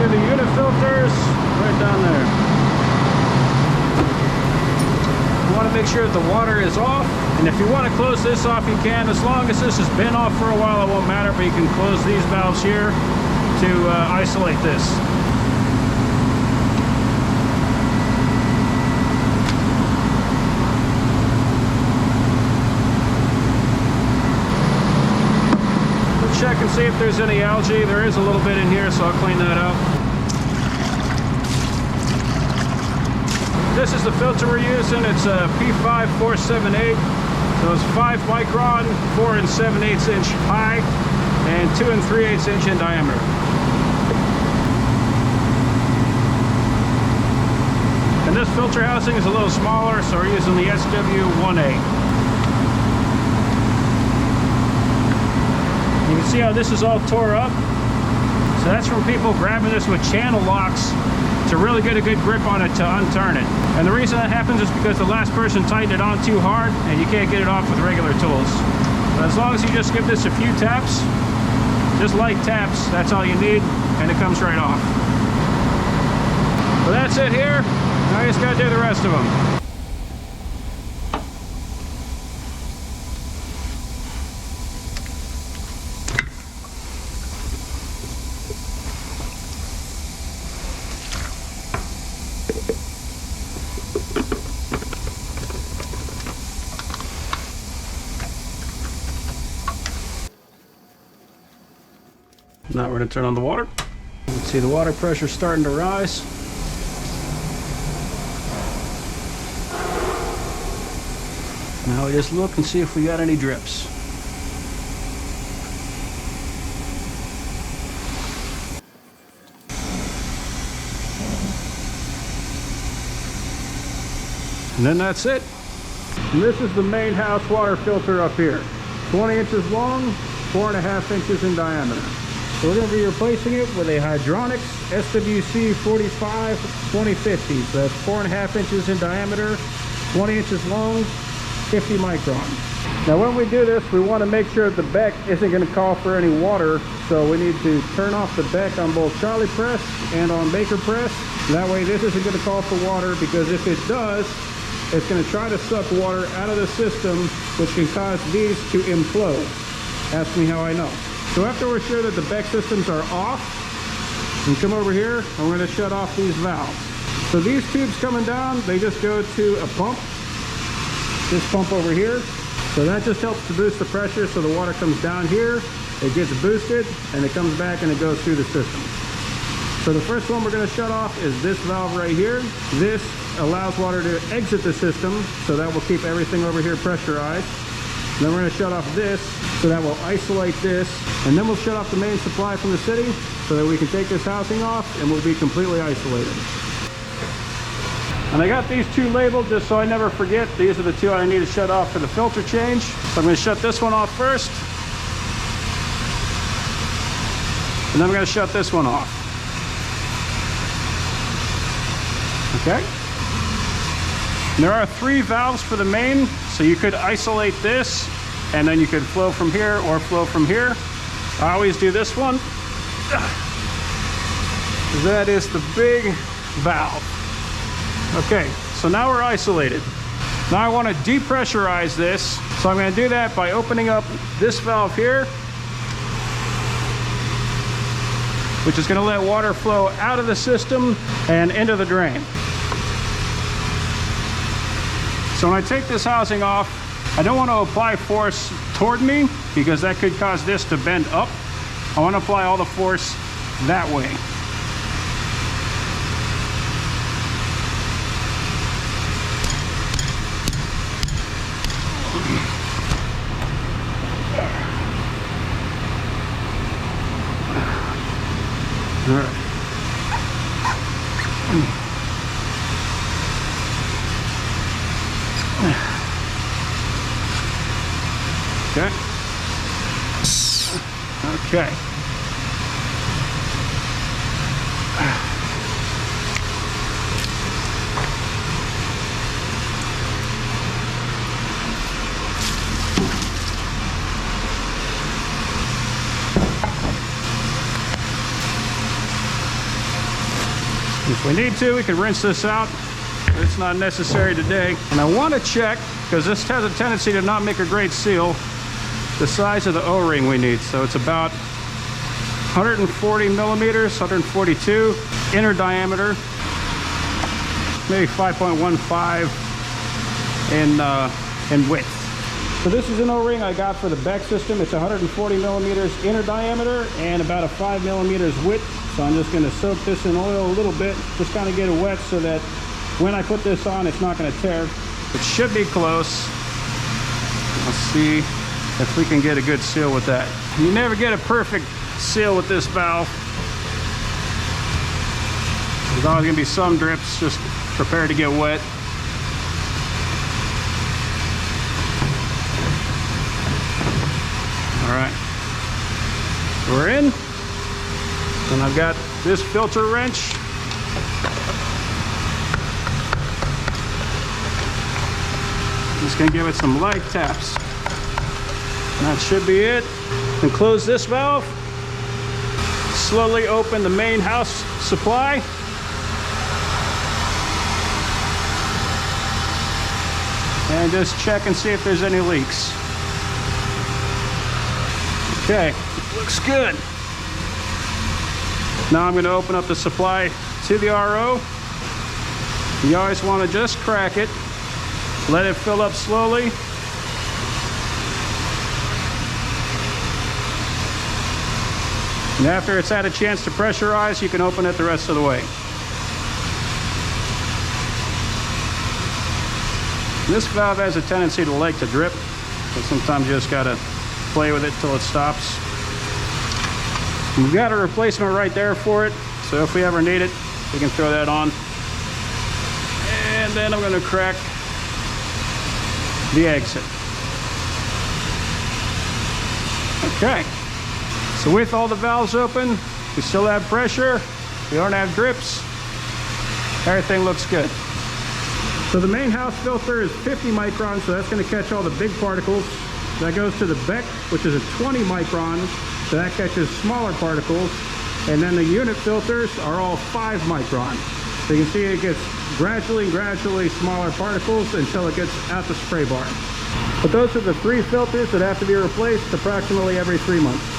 to the unit filters right down there. You want to make sure that the water is off, and if you want to close this off, you can. As long as this has been off for a while, it won't matter, but you can close these valves here to isolate this. Let's check and see if there's any algae. There is a little bit in here, so I'll clean that out. This is the filter we're using. It's a P5478. So it's 5 micron, 4 7/8 inch high, and 2 3/8 inch in diameter. And this filter housing is a little smaller, so we're using the SW1A. You can see how this is all tore up. So that's from people grabbing this with channel locks to really get a good grip on it to unturn it. And the reason that happens is because the last person tightened it on too hard and you can't get it off with regular tools. But as long as you just give this a few taps, just light taps, that's all you need, and it comes right off. Well, that's it here. Now you just gotta do the rest of them. Now we're going to turn on the water. You can see the water pressure starting to rise. Now we just look and see if we got any drips. And then that's it. And this is the main house water filter up here. 20 inches long, 4.5 inches in diameter. So we're going to be replacing it with a Hydronics SWC 45 2050. So that's 4.5 inches in diameter, 20 inches long, 50 micron. Now when we do this, we want to make sure that the beck isn't going to call for any water. So we need to turn off the beck on both Charlie press and on Baker press. That way this isn't going to call for water, because if it does, it's going to try to suck water out of the system, which can cause these to implode. Ask me how I know. So after we're sure that the beck systems are off, we come over here and we're going to shut off these valves. So these tubes coming down, they just go to a pump, this pump over here. So that just helps to boost the pressure, so the water comes down here, it gets boosted, and it comes back and it goes through the system. So the first one we're going to shut off is this valve right here. This allows water to exit the system, so that will keep everything over here pressurized. And then we're going to shut off this, so that will isolate this. And then we'll shut off the main supply from the city, so that we can take this housing off and we'll be completely isolated. And I got these two labeled just so I never forget. These are the two I need to shut off for the filter change. So I'm going to shut this one off first. And then I'm going to shut this one off. Okay. And there are 3 valves for the main, so you could isolate this, and then you could flow from here or flow from here. I always do this one. That is the big valve. Okay, so now we're isolated. Now I want to depressurize this, so I'm going to do that by opening up this valve here, which is going to let water flow out of the system and into the drain. So when I take this housing off, I don't want to apply force toward me, because that could cause this to bend up. I want to apply all the force that way. All right. Okay. Okay. If we need to, we can rinse this out, but it's not necessary today. And I want to check, because this has a tendency to not make a great seal, the size of the O-ring we need. So it's about 140 millimeters, 142 inner diameter, maybe 5.15 in width. So this is an O-ring I got for the Beck system. It's 140 millimeters inner diameter and about a 5 millimeters width. So I'm just going to soak this in oil a little bit, just kind of get it wet so that when I put this on, it's not going to tear. It should be close. Let's see if we can get a good seal with that. You never get a perfect seal with this valve. There's always going to be some drips. Just prepare to get wet. All right, we're in, and I've got this filter wrench. I'm just gonna give it some light taps. And that should be it. And close this valve. Slowly open the main house supply. And just check and see if there's any leaks. Okay, looks good. Now I'm going to open up the supply to the RO. You always want to just crack it. Let it fill up slowly. And after it's had a chance to pressurize, you can open it the rest of the way. This valve has a tendency to like to drip, but sometimes you just got to play with it till it stops. We've got a replacement right there for it, so if we ever need it, we can throw that on. And then I'm going to crack the exit. Okay, so with all the valves open, we still have pressure, we don't have drips, everything looks good. So the main house filter is 50 microns, so that's going to catch all the big particles. That goes to the Beck, which is a 20 micron, so that catches smaller particles. And then the unit filters are all 5 micron. So you can see it gets gradually smaller particles until it gets out the spray bar. But those are the 3 filters that have to be replaced approximately every 3 months.